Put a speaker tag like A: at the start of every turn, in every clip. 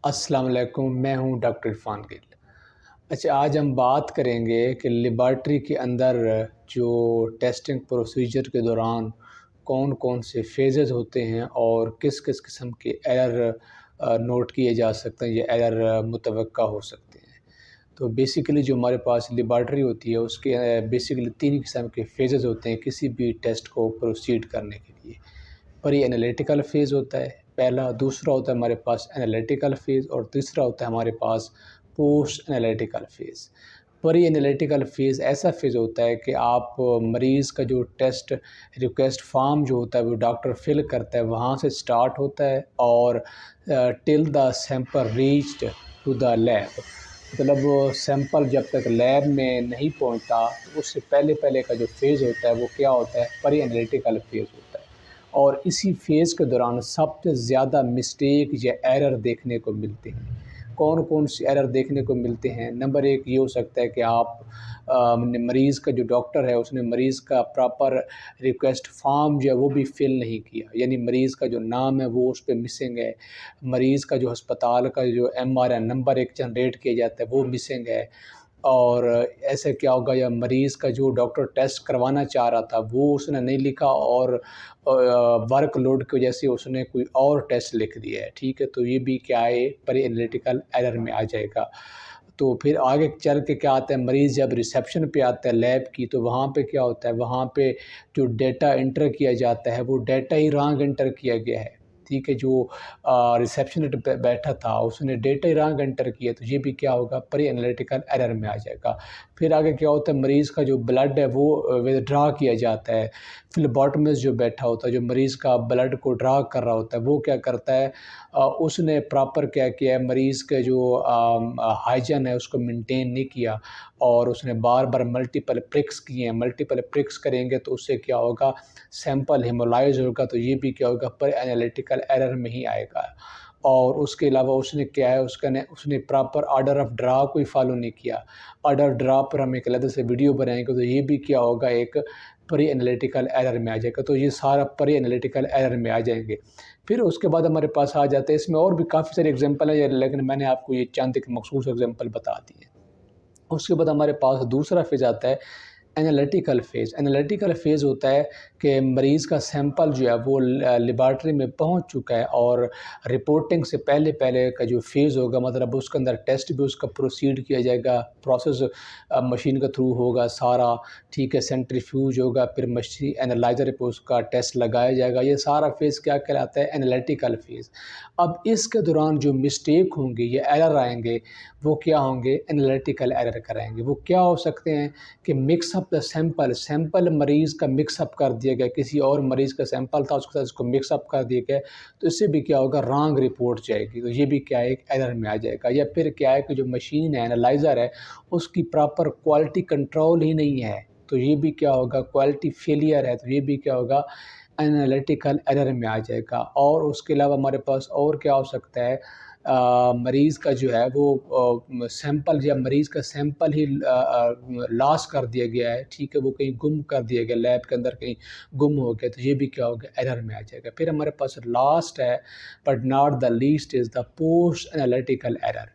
A: السلام علیکم، میں ہوں ڈاکٹر عرفان گل۔ اچھا، آج ہم بات کریں گے کہ لیبارٹری کے اندر جو ٹیسٹنگ پروسیجر کے دوران کون کون سے فیزز ہوتے ہیں اور کس کس قسم کے ایرر نوٹ کیے جا سکتے ہیں یا ایرر متوقع ہو سکتے ہیں۔ تو بیسیکلی جو ہمارے پاس لیبارٹری ہوتی ہے اس کے بیسیکلی 3 قسم کے فیزز ہوتے ہیں کسی بھی ٹیسٹ کو پروسیڈ کرنے کے لیے۔ پری انالیٹیکل فیز ہوتا ہے پہلا، دوسرا ہوتا ہے ہمارے پاس انالیٹیکل فیز، اور تیسرا ہوتا ہے ہمارے پاس پوسٹ انالیٹیکل فیز۔ پری انالیٹیکل فیز ایسا فیز ہوتا ہے کہ آپ مریض کا جو ٹیسٹ ریکویسٹ فارم جو ہوتا ہے وہ ڈاکٹر فل کرتا ہے، وہاں سے سٹارٹ ہوتا ہے اور till the sample reached to the lab, مطلب سیمپل جب تک لیب میں نہیں پہنچتا تو اس سے پہلے کا جو فیز ہوتا ہے وہ کیا ہوتا ہے، پری انالیٹیکل فیز ہوتا ہے۔ اور اسی فیز کے دوران سب سے زیادہ مسٹیک یا ایرر دیکھنے کو ملتے ہیں۔ کون کون سے ایرر دیکھنے کو ملتے ہیں؟ نمبر 1 یہ ہو سکتا ہے کہ آپ مریض کا جو ڈاکٹر ہے اس نے مریض کا پراپر ریکویسٹ فارم جو ہے وہ بھی فل نہیں کیا، یعنی مریض کا جو نام ہے وہ اس پہ مسنگ ہے، مریض کا جو ہسپتال کا جو MRN نمبر 1 جنریٹ کیا جاتا ہے وہ مسنگ ہے، اور ایسے کیا ہوگا یا مریض کا جو ڈاکٹر ٹیسٹ کروانا چاہ رہا تھا وہ اس نے نہیں لکھا اور ورک لوڈ کی وجہ سے اس نے کوئی اور ٹیسٹ لکھ دیا ہے، ٹھیک ہے، تو یہ بھی کیا ہے پری انالیٹیکل ایرر میں آ جائے گا۔ تو پھر آگے چل کے کیا آتا ہے، مریض جب ریسیپشن پہ آتا ہے لیب کی تو وہاں پہ کیا ہوتا ہے، وہاں پہ جو ڈیٹا انٹر کیا جاتا ہے وہ ڈیٹا ہی رانگ انٹر کیا گیا ہے، ٹھیک ہے، جو ریسیپشن پہ بیٹھا تھا اس نے ڈیٹا ہی رانگ انٹر کیا، تو یہ بھی کیا ہوگا، پری انالیٹیکل ایرر میں آ جائے گا۔ پھر آگے کیا ہوتا ہے، مریض کا جو بلڈ ہے وہ ودرا کیا جاتا ہے، فلیباٹمسٹ جو بیٹھا ہوتا ہے جو مریض کا بلڈ کو ڈرا کر رہا ہوتا ہے وہ کیا کرتا ہے، اس نے پراپر کیا کیا ہے، مریض کے جو ہائیجن ہے اس کو مینٹین نہیں کیا اور اس نے بار بار ملٹیپل پرکس کیے ہیں، ملٹیپل پرکس کریں گے تو اس سے کیا ہوگا، سیمپل ہیمولائز ہوگا، تو یہ بھی کیا ہوگا، پر انالیٹیکل ایرر میں ہی آئے گا۔ اور اس کے علاوہ اس نے کیا ہے، اس نے پراپر آرڈر آف ڈرا کوئی فالو نہیں کیا، آرڈر ڈرا پر ہم ایک علیحدہ سے ویڈیو بنائیں گے، تو یہ بھی کیا ہوگا، ایک پری انالیٹیکل ایرر میں آ جائے گا، تو یہ سارا پری انالیٹیکل ایرر میں آ جائیں گے۔ پھر اس کے بعد ہمارے پاس آ جاتے ہیں، اس میں اور بھی کافی سارے ایگزامپل ہیں لیکن میں نے آپ کو یہ چند ایک مخصوص ایگزامپل بتا دی ہیں۔ اس کے بعد ہمارے پاس دوسرا فیز آتا ہے انالیٹیکل فیز۔ انالیٹیکل فیز ہوتا ہے کہ مریض کا سیمپل جو ہے وہ لیبارٹری میں پہنچ چکا ہے اور رپورٹنگ سے پہلے کا جو فیز ہوگا، مطلب اس کے اندر ٹیسٹ بھی اس کا پروسیڈ کیا جائے گا، پروسیس مشین کے تھرو ہوگا سارا، ٹھیک ہے، سینٹریفیوج ہوگا، پھر مشین اینالائزر پہ اس کا ٹیسٹ لگایا جائے گا، یہ سارا فیز کیا کہلاتا ہے، انالیٹیکل فیز۔ اب اس کے دوران جو مسٹیک ہوں گے یا ایرر آئیں گے وہ کیا ہوں گے، انالیٹیکل ایرر کرائیں گے۔ وہ کیا ہو سکتے ہیں کہ مکس اپ دا سیمپل مریض کا مکس اپ کر دیا گیا، کسی اور مریض کا سیمپل تھا اس کے ساتھ اس کو مکس اپ کر دیا گیا، تو اس سے بھی کیا ہوگا، رانگ رپورٹ جائے گی، تو یہ بھی کیا ہے، ایک ایرر میں آ جائے گا۔ یا پھر کیا ہے کہ جو مشین ہے، اینالائزر ہے، اس کی پراپر کوالٹی کنٹرول ہی نہیں ہے، تو یہ بھی کیا ہوگا، کوالٹی فیلئر ہے، تو یہ بھی کیا ہوگا، انالیٹیکل ایرر میں آ جائے گا۔ اور اس کے علاوہ ہمارے پاس اور کیا ہو سکتا ہے، مریض کا جو ہے وہ سیمپل یا مریض کا سیمپل ہی لاس کر دیا گیا ہے، ٹھیک ہے، وہ کہیں گم کر دیا گیا، لیب کے اندر کہیں گم ہو گیا، تو یہ بھی کیا ہوگا، ایرر میں آ جائے گا۔ پھر ہمارے پاس لاسٹ ہے but not the least is the post analytical error.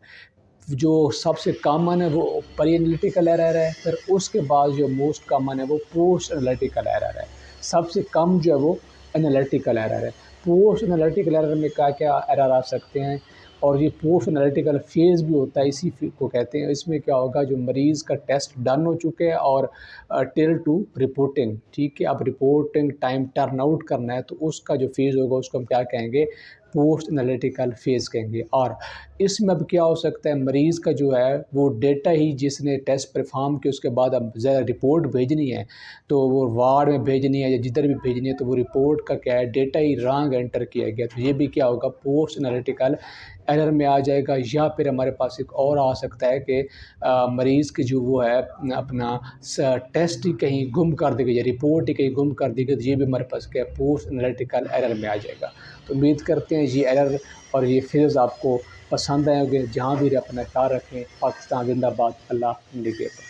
A: جو سب سے کامن ہے وہ پری انالیٹیکل ایرر ہے، پھر اس کے بعد جو موسٹ کامن ہے وہ پوسٹ انالیٹیکل ایرر ہے، سب سے کم جو ہے وہ انالیٹیکل ایرر ہے۔ پوسٹ انالیٹیکل ایرر میں کیا کیا ایرر آ سکتے ہیں، اور یہ پوسٹ انالیٹیکل فیز بھی ہوتا ہے، اسی کو کہتے ہیں۔ اس میں کیا ہوگا، جو مریض کا ٹیسٹ ڈن ہو چکے ہیں اور ٹل ٹو رپورٹنگ، ٹھیک ہے، اب رپورٹنگ ٹائم ٹرن آؤٹ کرنا ہے تو اس کا جو فیز ہوگا اس کو ہم کیا کہیں گے، پوسٹ انالیٹیکل فیز کہیں گے۔ اور اس میں اب کیا ہو سکتا ہے، مریض کا جو ہے وہ ڈیٹا ہی جس نے ٹیسٹ پرفارم کیا اس کے بعد اب زیادہ رپورٹ بھیجنی ہے تو وہ وارڈ میں بھیجنی ہے یا جدھر بھی بھیجنی ہے، تو وہ رپورٹ کا کیا ہے، ڈیٹا ہی رانگ انٹر کیا گیا، تو یہ بھی کیا ہوگا، پوسٹ انالیٹیکل ایرر میں آ جائے گا۔ یا پھر ہمارے پاس ایک اور آ سکتا ہے کہ مریض کی جو وہ ہے اپنا ٹیسٹ ہی کہیں گم کر دے گا یا رپورٹ ہی کہیں گم کر دے گا، تو یہ بھی ہمارے پاس کیا ہے، پوسٹ انالیٹیکل ایرر میں آ جائے گا۔ تو امید کرتے ہیں یہ ایرر اور یہ فیز آپ کو پسند آئیں گے۔ جہاں بھی اپنا خیال رکھیں۔ پاکستان زندہ باد۔ اللہ نگہبان۔